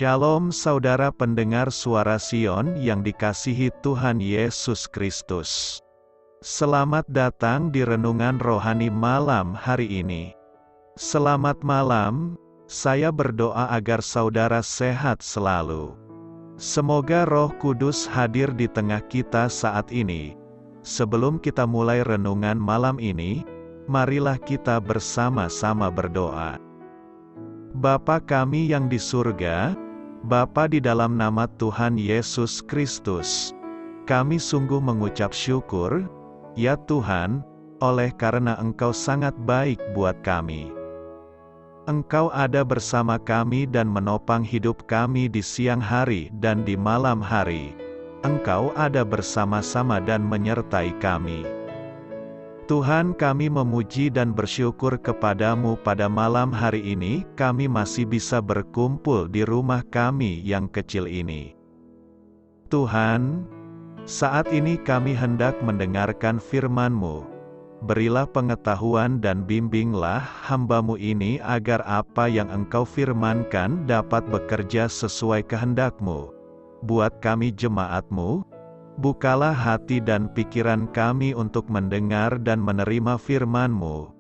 Shalom saudara pendengar suara Sion yang dikasihi Tuhan Yesus Kristus. Selamat datang di renungan rohani malam hari ini. Selamat malam, saya berdoa agar saudara sehat selalu. Semoga Roh Kudus hadir di tengah kita saat ini. Sebelum kita mulai renungan malam ini, marilah kita bersama-sama berdoa. Bapa kami yang di surga, Bapa di dalam nama Tuhan Yesus Kristus, kami sungguh mengucap syukur, ya Tuhan, oleh karena Engkau sangat baik buat kami. Engkau ada bersama kami dan menopang hidup kami di siang hari dan di malam hari. Engkau ada bersama-sama dan menyertai kami. Tuhan, kami memuji dan bersyukur kepadamu pada malam hari ini, kami masih bisa berkumpul di rumah kami yang kecil ini. Tuhan, saat ini kami hendak mendengarkan firman-Mu. Berilah pengetahuan dan bimbinglah hamba-Mu ini agar apa yang Engkau firmankan dapat bekerja sesuai kehendak-Mu. Buat kami jemaat-Mu, bukalah hati dan pikiran kami untuk mendengar dan menerima firman-Mu.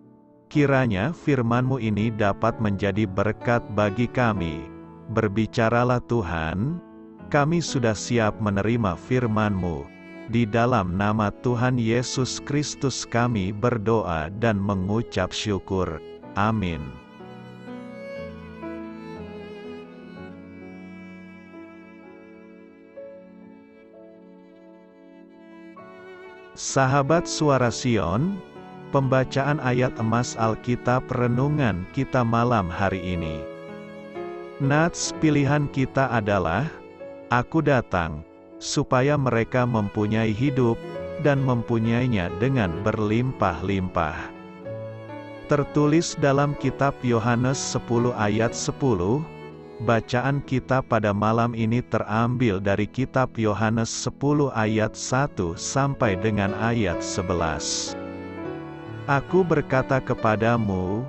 Kiranya firman-Mu ini dapat menjadi berkat bagi kami. Berbicaralah Tuhan, kami sudah siap menerima firman-Mu. Di dalam nama Tuhan Yesus Kristus kami berdoa dan mengucap syukur. Amin. Sahabat Suara Sion, pembacaan ayat emas Alkitab renungan kita malam hari ini. Nats pilihan kita adalah, Aku datang, supaya mereka mempunyai hidup, dan mempunyainya dengan berlimpah-limpah. Tertulis dalam kitab Yohanes 10 ayat 10, bacaan kita pada malam ini terambil dari kitab Yohanes 10 ayat 1 sampai dengan ayat 11. Aku berkata kepadamu,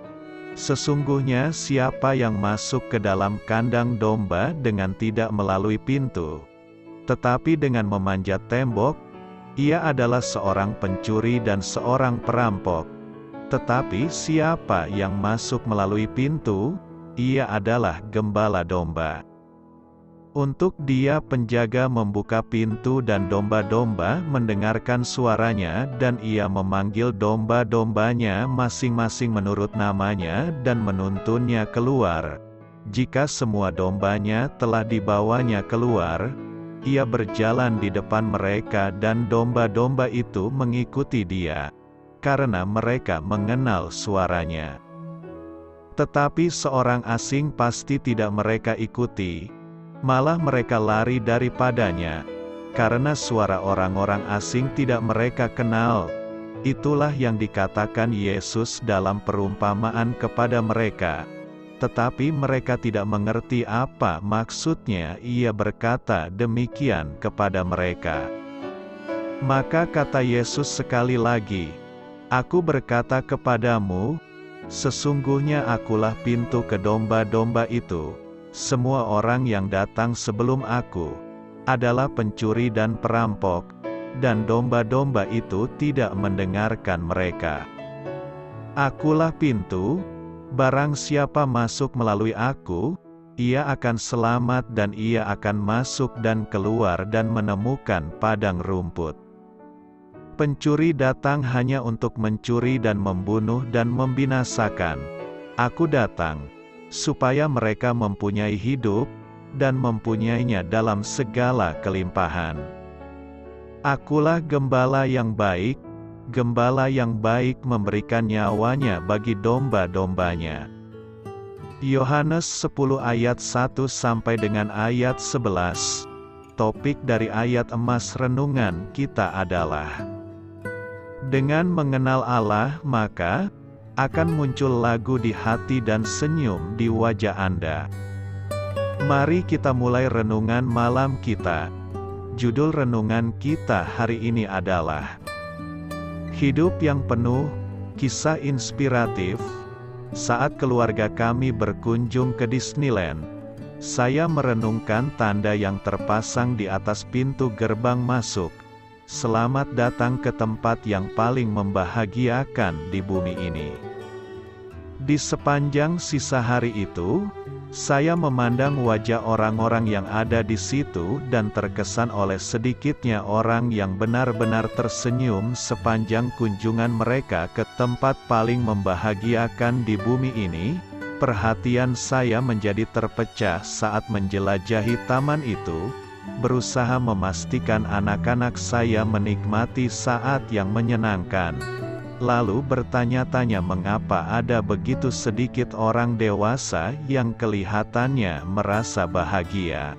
sesungguhnya siapa yang masuk ke dalam kandang domba dengan tidak melalui pintu, tetapi dengan memanjat tembok, ia adalah seorang pencuri dan seorang perampok. Tetapi siapa yang masuk melalui pintu, ia adalah gembala domba. Untuk dia penjaga membuka pintu dan domba-domba mendengarkan suaranya dan ia memanggil domba-dombanya masing-masing menurut namanya dan menuntunnya keluar. Jika semua dombanya telah dibawanya keluar, ia berjalan di depan mereka dan domba-domba itu mengikuti dia, karena mereka mengenal suaranya. Tetapi seorang asing pasti tidak mereka ikuti, malah mereka lari daripadanya, karena suara orang-orang asing tidak mereka kenal. Itulah yang dikatakan Yesus dalam perumpamaan kepada mereka. Tetapi mereka tidak mengerti apa maksudnya ia berkata demikian kepada mereka. Maka kata Yesus sekali lagi, Aku berkata kepadamu, sesungguhnya akulah pintu ke domba-domba itu. Semua orang yang datang sebelum aku adalah pencuri dan perampok, dan domba-domba itu tidak mendengarkan mereka. Akulah pintu, barang siapa masuk melalui aku, ia akan selamat dan ia akan masuk dan keluar dan menemukan padang rumput. Pencuri datang hanya untuk mencuri dan membunuh dan membinasakan. Aku datang, supaya mereka mempunyai hidup, dan mempunyainya dalam segala kelimpahan. Akulah gembala yang baik memberikan nyawanya bagi domba-dombanya. Yohanes 10 ayat 1 sampai dengan ayat 11. Topik dari ayat emas renungan kita adalah, dengan mengenal Allah maka akan muncul lagu di hati dan senyum di wajah Anda. Mari kita mulai renungan malam kita. Judul renungan kita hari ini adalah Hidup yang penuh kisah inspiratif. Saat keluarga kami berkunjung ke Disneyland, Saya merenungkan tanda yang terpasang di atas pintu gerbang masuk. Selamat datang ke tempat yang paling membahagiakan di bumi ini. Di sepanjang sisa hari itu, saya memandang wajah orang-orang yang ada di situ dan terkesan oleh sedikitnya orang yang benar-benar tersenyum sepanjang kunjungan mereka ke tempat paling membahagiakan di bumi ini. Perhatian saya menjadi terpecah saat menjelajahi taman itu, berusaha memastikan anak-anak saya menikmati saat yang menyenangkan. Lalu bertanya-tanya mengapa ada begitu sedikit orang dewasa yang kelihatannya merasa bahagia.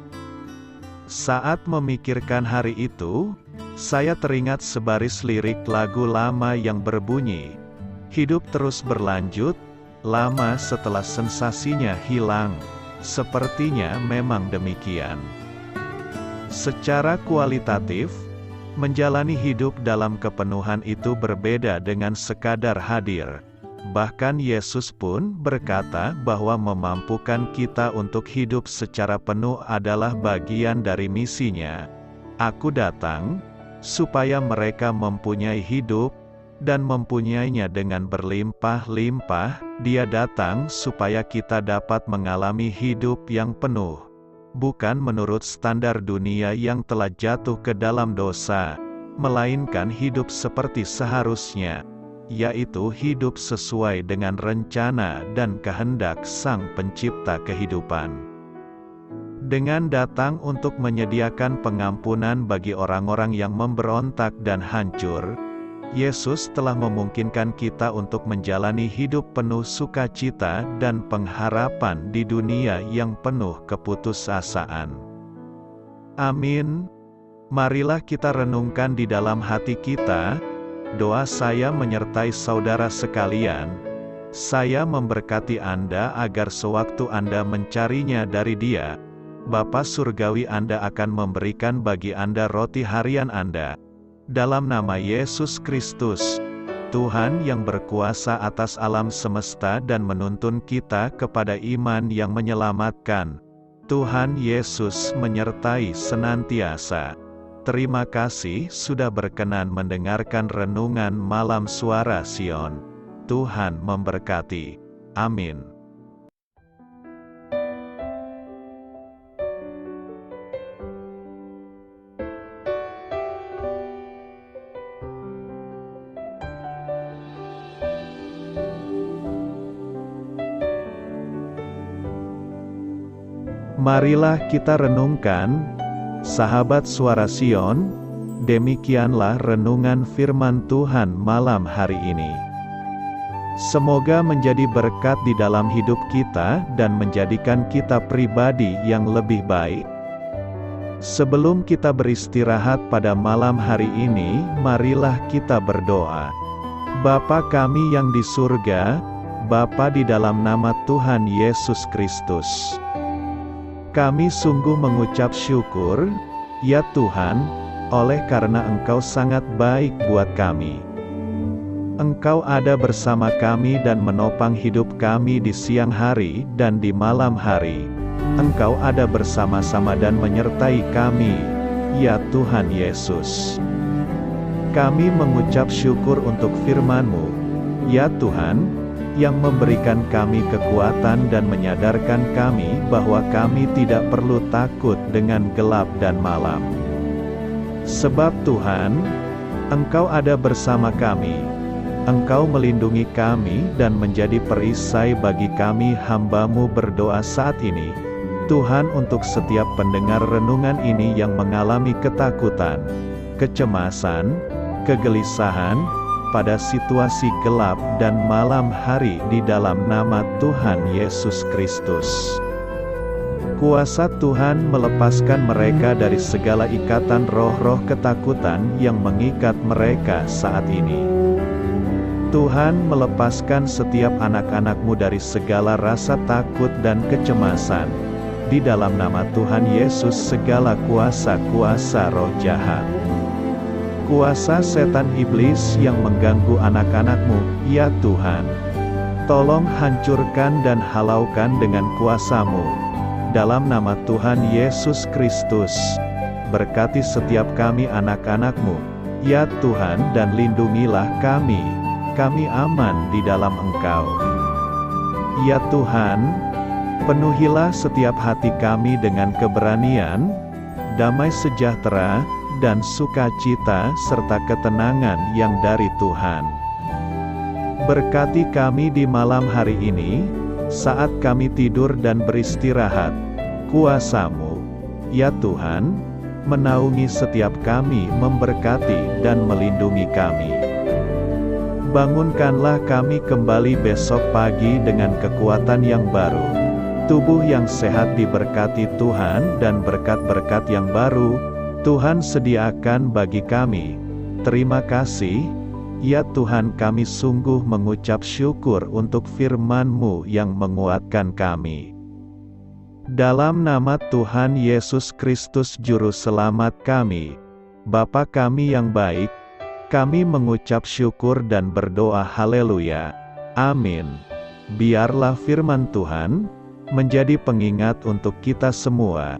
Saat memikirkan hari itu, saya teringat sebaris lirik lagu lama yang berbunyi, "Hidup terus berlanjut, lama setelah sensasinya hilang." Sepertinya memang demikian. Secara kualitatif, menjalani hidup dalam kepenuhan itu berbeda dengan sekadar hadir. Bahkan Yesus pun berkata bahwa memampukan kita untuk hidup secara penuh adalah bagian dari misinya. "Aku datang, supaya mereka mempunyai hidup, dan mempunyainya dengan berlimpah-limpah." Dia datang supaya kita dapat mengalami hidup yang penuh. Bukan menurut standar dunia yang telah jatuh ke dalam dosa, melainkan hidup seperti seharusnya, yaitu hidup sesuai dengan rencana dan kehendak Sang Pencipta kehidupan. Dengan datang untuk menyediakan pengampunan bagi orang-orang yang memberontak dan hancur, Yesus telah memungkinkan kita untuk menjalani hidup penuh sukacita dan pengharapan di dunia yang penuh keputusasaan. Amin. Marilah kita renungkan di dalam hati kita. Doa saya menyertai saudara sekalian. Saya memberkati Anda agar sewaktu Anda mencarinya dari Dia, Bapa Surgawi Anda akan memberikan bagi Anda roti harian Anda. Dalam nama Yesus Kristus, Tuhan yang berkuasa atas alam semesta dan menuntun kita kepada iman yang menyelamatkan, Tuhan Yesus menyertai senantiasa. Terima kasih sudah berkenan mendengarkan renungan Malam Suara Sion. Tuhan memberkati. Amin. Marilah kita renungkan, sahabat Suara Sion, demikianlah renungan firman Tuhan malam hari ini. Semoga menjadi berkat di dalam hidup kita dan menjadikan kita pribadi yang lebih baik. Sebelum kita beristirahat pada malam hari ini, marilah kita berdoa. Bapa kami yang di surga, Bapa di dalam nama Tuhan Yesus Kristus, kami sungguh mengucap syukur, ya Tuhan, oleh karena Engkau sangat baik buat kami. Engkau ada bersama kami dan menopang hidup kami di siang hari dan di malam hari. Engkau ada bersama-sama dan menyertai kami, ya Tuhan Yesus. Kami mengucap syukur untuk firman-Mu, ya Tuhan, yang memberikan kami kekuatan dan menyadarkan kami bahwa kami tidak perlu takut dengan gelap dan malam. Sebab Tuhan, Engkau ada bersama kami. Engkau melindungi kami dan menjadi perisai bagi kami hamba-Mu berdoa saat ini. Tuhan, untuk setiap pendengar renungan ini yang mengalami ketakutan, kecemasan, kegelisahan, pada situasi gelap dan malam hari di dalam nama Tuhan Yesus Kristus. Kuasa Tuhan melepaskan mereka dari segala ikatan roh-roh ketakutan yang mengikat mereka saat ini. Tuhan melepaskan setiap anak-anak-Mu dari segala rasa takut dan kecemasan. Di dalam nama Tuhan Yesus segala kuasa-kuasa roh jahat, kuasa setan iblis yang mengganggu anak-anak-Mu, ya Tuhan, tolong hancurkan dan halaukan dengan kuasa-Mu. dalam nama Tuhan Yesus Kristus. Berkati setiap kami anak-anak-Mu, ya Tuhan, dan lindungilah kami aman di dalam Engkau. Ya Tuhan, penuhilah setiap hati kami dengan keberanian, damai sejahtera, dan sukacita serta ketenangan yang dari Tuhan. Berkati kami di malam hari ini, saat kami tidur dan beristirahat. Kuasa-Mu, ya Tuhan, menaungi setiap kami, memberkati dan melindungi kami. Bangunkanlah kami kembali besok pagi dengan kekuatan yang baru, tubuh yang sehat diberkati Tuhan, dan berkat-berkat yang baru Tuhan sediakan bagi kami. Terima kasih, ya Tuhan, kami sungguh mengucap syukur untuk firman-Mu yang menguatkan kami. Dalam nama Tuhan Yesus Kristus Juru Selamat kami, Bapa kami yang baik, kami mengucap syukur dan berdoa haleluya. Amin. Biarlah firman Tuhan menjadi pengingat untuk kita semua,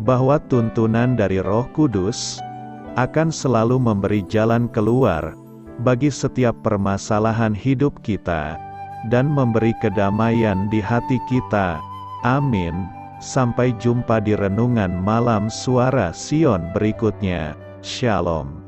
bahwa tuntunan dari Roh Kudus akan selalu memberi jalan keluar bagi setiap permasalahan hidup kita, dan memberi kedamaian di hati kita. Amin. Sampai jumpa di renungan malam Suara Sion berikutnya. Shalom.